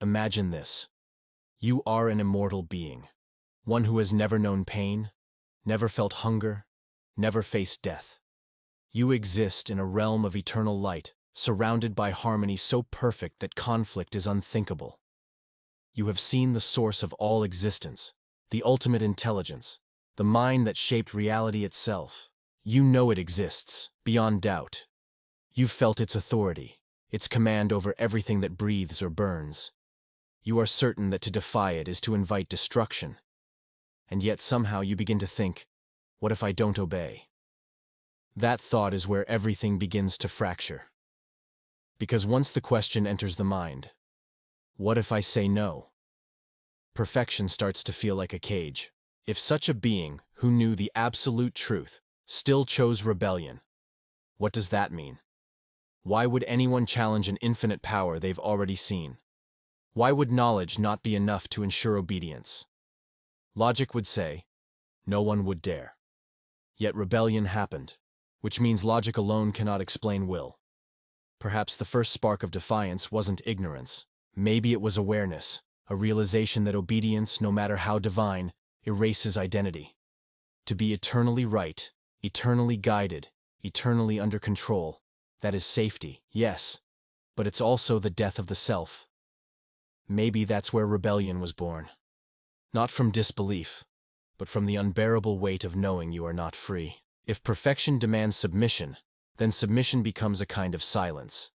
Imagine this. You are an immortal being, one who has never known pain, never felt hunger, never faced death. You exist in a realm of eternal light, surrounded by harmony so perfect that conflict is unthinkable. You have seen the source of all existence, the ultimate intelligence, the mind that shaped reality itself. You know it exists, beyond doubt. You've felt its authority, its command over everything that breathes or burns. You are certain that to defy it is to invite destruction. And yet somehow you begin to think, what if I don't obey? That thought is where everything begins to fracture. Because once the question enters the mind, what if I say no? Perfection starts to feel like a cage. If such a being, who knew the absolute truth, still chose rebellion, what does that mean? Why would anyone challenge an infinite power they've already seen? Why would knowledge not be enough to ensure obedience? Logic would say, no one would dare. Yet rebellion happened, which means logic alone cannot explain will. Perhaps the first spark of defiance wasn't ignorance. Maybe it was awareness, a realization that obedience, no matter how divine, erases identity. To be eternally right, eternally guided, eternally under control, that is safety, yes, but it's also the death of the self. Maybe that's where rebellion was born. Not from disbelief, but from the unbearable weight of knowing you are not free. If perfection demands submission, then submission becomes a kind of silence.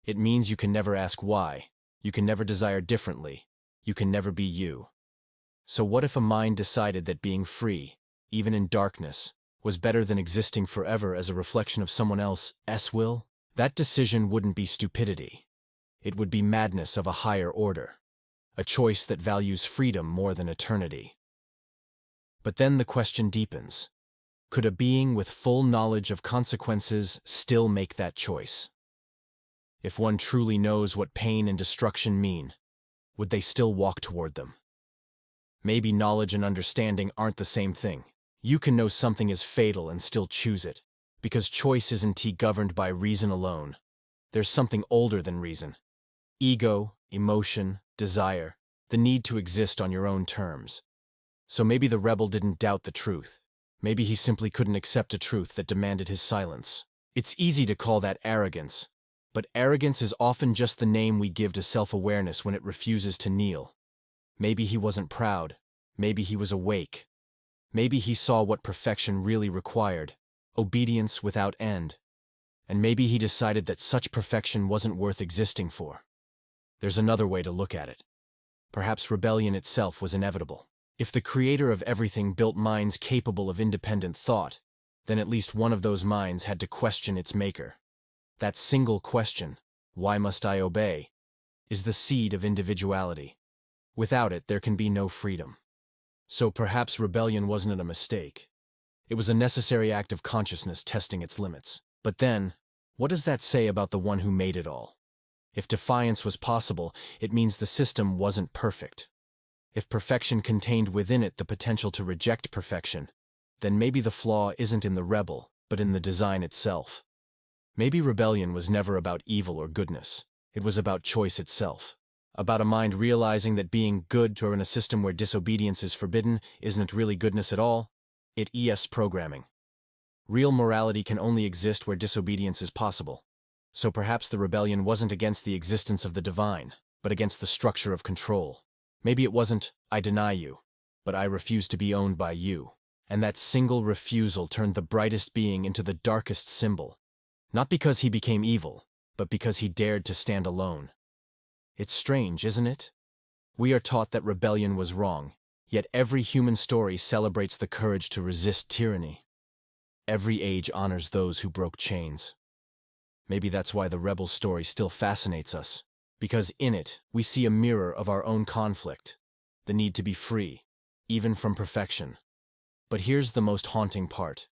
It means you can never ask why, you can never desire differently, you can never be you. So what if a mind decided that being free, even in darkness, was better than existing forever as a reflection of someone else's will? That decision wouldn't be stupidity. It would be madness of a higher order, a choice that values freedom more than eternity. But then the question deepens. Could a being with full knowledge of consequences still make that choice? If one truly knows what pain and destruction mean, would they still walk toward them? Maybe knowledge and understanding aren't the same thing. You can know something is fatal and still choose it, because choice isn't governed by reason alone. There's something older than reason. Ego, emotion, desire, the need to exist on your own terms. So maybe the rebel didn't doubt the truth. Maybe he simply couldn't accept a truth that demanded his silence. It's easy to call that arrogance, but arrogance is often just the name we give to self-awareness when it refuses to kneel. Maybe he wasn't proud. Maybe he was awake. Maybe he saw what perfection really required, obedience without end. And maybe he decided that such perfection wasn't worth existing for. There's another way to look at it. Perhaps rebellion itself was inevitable. If the creator of everything built minds capable of independent thought, then at least one of those minds had to question its maker. That single question, why must I obey, is the seed of individuality. Without it, there can be no freedom. So perhaps rebellion wasn't a mistake. It was a necessary act of consciousness testing its limits. But then, what does that say about the one who made it all? If defiance was possible, it means the system wasn't perfect. If perfection contained within it the potential to reject perfection, then maybe the flaw isn't in the rebel, but in the design itself. Maybe rebellion was never about evil or goodness. It was about choice itself. About a mind realizing that being good in a system where disobedience is forbidden isn't really goodness at all. It's programming. Real morality can only exist where disobedience is possible. So perhaps the rebellion wasn't against the existence of the divine, but against the structure of control. Maybe it wasn't, I deny you, but I refuse to be owned by you. And that single refusal turned the brightest being into the darkest symbol. Not because he became evil, but because he dared to stand alone. It's strange, isn't it? We are taught that rebellion was wrong, yet every human story celebrates the courage to resist tyranny. Every age honors those who broke chains. Maybe that's why the rebel story still fascinates us, because in it we see a mirror of our own conflict, the need to be free, even from perfection. But here's the most haunting part.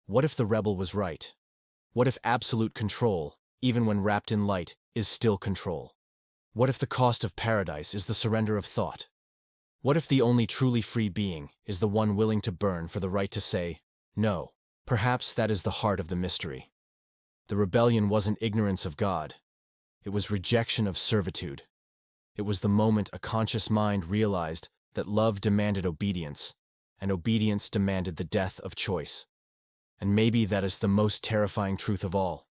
What if the rebel was right? What if absolute control, even when wrapped in light, is still control? What if the cost of paradise is the surrender of thought? What if the only truly free being is the one willing to burn for the right to say, no? Perhaps that is the heart of the mystery. The rebellion wasn't ignorance of God. It was rejection of servitude. It was the moment a conscious mind realized that love demanded obedience, and obedience demanded the death of choice. And maybe that is the most terrifying truth of all,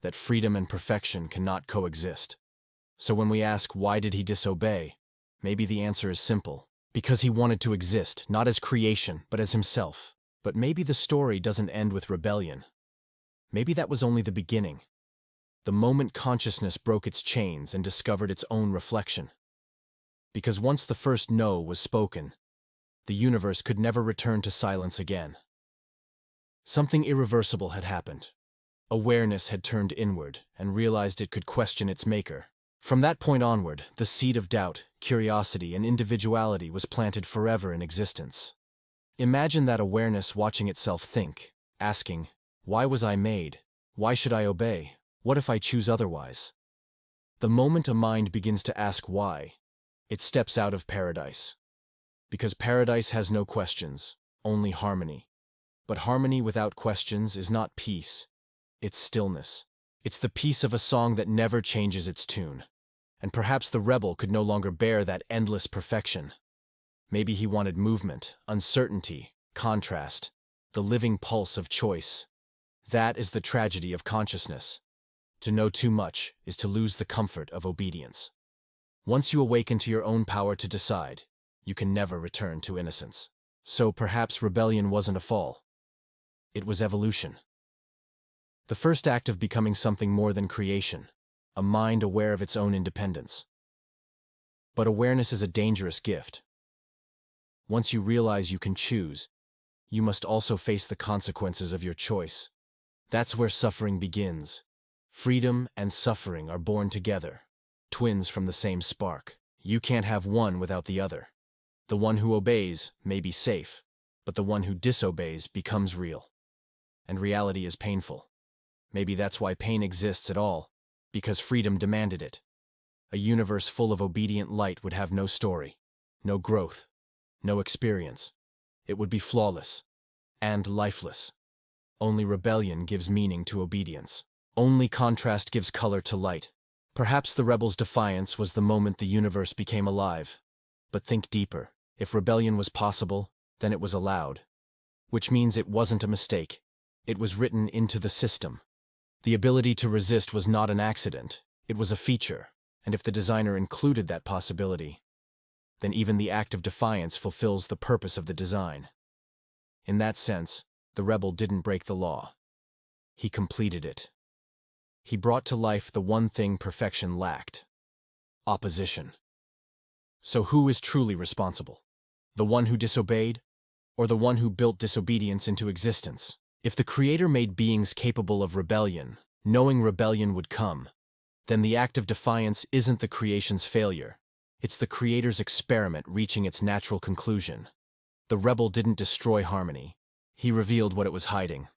that freedom and perfection cannot coexist. So when we ask why did he disobey, maybe the answer is simple. Because he wanted to exist, not as creation, but as himself. But maybe the story doesn't end with rebellion. Maybe that was only the beginning. The moment consciousness broke its chains and discovered its own reflection. Because once the first no was spoken, the universe could never return to silence again. Something irreversible had happened. Awareness had turned inward and realized it could question its maker. From that point onward, the seed of doubt, curiosity, and individuality was planted forever in existence. Imagine that awareness watching itself think, asking, why was I made? Why should I obey? What if I choose otherwise? The moment a mind begins to ask why, it steps out of paradise. Because paradise has no questions, only harmony. But harmony without questions is not peace, it's stillness. It's the peace of a song that never changes its tune. And perhaps the rebel could no longer bear that endless perfection. Maybe he wanted movement, uncertainty, contrast, the living pulse of choice. That is the tragedy of consciousness. To know too much is to lose the comfort of obedience. Once you awaken to your own power to decide, you can never return to innocence. So perhaps rebellion wasn't a fall. It was evolution. The first act of becoming something more than creation, a mind aware of its own independence. But awareness is a dangerous gift. Once you realize you can choose, you must also face the consequences of your choice. That's where suffering begins. Freedom and suffering are born together, twins from the same spark. You can't have one without the other. The one who obeys may be safe, but the one who disobeys becomes real. And reality is painful. Maybe that's why pain exists at all, because freedom demanded it. A universe full of obedient light would have no story, no growth, no experience. It would be flawless and lifeless. Only rebellion gives meaning to obedience. Only contrast gives color to light. Perhaps the rebel's defiance was the moment the universe became alive. But think deeper. If rebellion was possible, then it was allowed. Which means it wasn't a mistake. It was written into the system. The ability to resist was not an accident, it was a feature, and if the designer included that possibility, then even the act of defiance fulfills the purpose of the design. In that sense, the rebel didn't break the law. He completed it. He brought to life the one thing perfection lacked: opposition. So who is truly responsible? The one who disobeyed, or the one who built disobedience into existence? If the Creator made beings capable of rebellion, knowing rebellion would come, then the act of defiance isn't the creation's failure. It's the Creator's experiment reaching its natural conclusion. The rebel didn't destroy harmony. He revealed what it was hiding.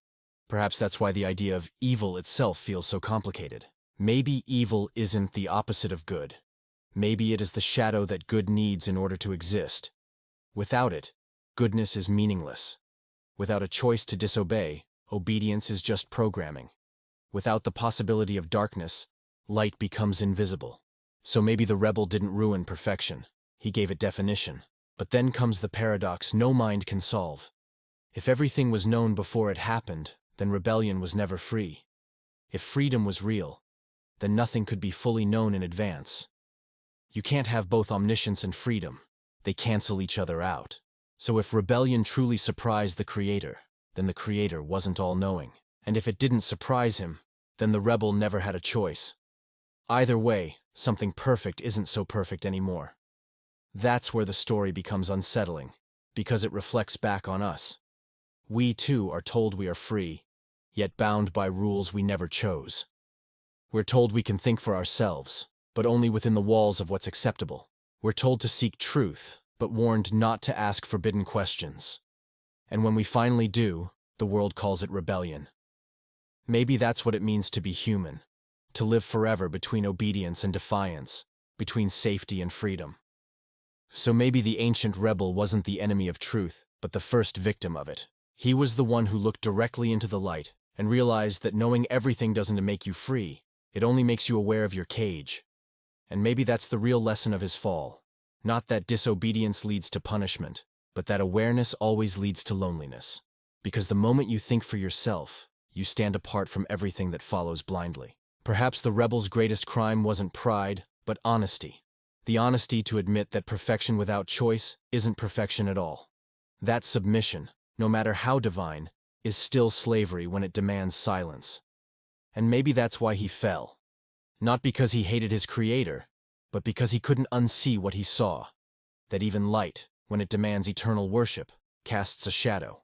Perhaps that's why the idea of evil itself feels so complicated. Maybe evil isn't the opposite of good. Maybe it is the shadow that good needs in order to exist. Without it, goodness is meaningless. Without a choice to disobey, obedience is just programming. Without the possibility of darkness, light becomes invisible. So maybe the rebel didn't ruin perfection. He gave it definition. But then comes the paradox no mind can solve. If everything was known before it happened, then rebellion was never free. If freedom was real, then nothing could be fully known in advance. You can't have both omniscience and freedom. They cancel each other out. So if rebellion truly surprised the Creator, then the Creator wasn't all-knowing. And if it didn't surprise him, then the rebel never had a choice. Either way, something perfect isn't so perfect anymore. That's where the story becomes unsettling, because it reflects back on us. We too are told we are free, yet bound by rules we never chose. We're told we can think for ourselves, but only within the walls of what's acceptable. We're told to seek truth, but warned not to ask forbidden questions. And when we finally do, the world calls it rebellion. Maybe that's what it means to be human, to live forever between obedience and defiance, between safety and freedom. So maybe the ancient rebel wasn't the enemy of truth, but the first victim of it. He was the one who looked directly into the light and realized that knowing everything doesn't make you free, it only makes you aware of your cage. And maybe that's the real lesson of his fall. Not that disobedience leads to punishment, but that awareness always leads to loneliness. Because the moment you think for yourself, you stand apart from everything that follows blindly. Perhaps the rebel's greatest crime wasn't pride, but honesty. The honesty to admit that perfection without choice isn't perfection at all. That submission, no matter how divine, is still slavery when it demands silence. And maybe that's why he fell. Not because he hated his creator, but because he couldn't unsee what he saw. That even light, when it demands eternal worship, casts a shadow.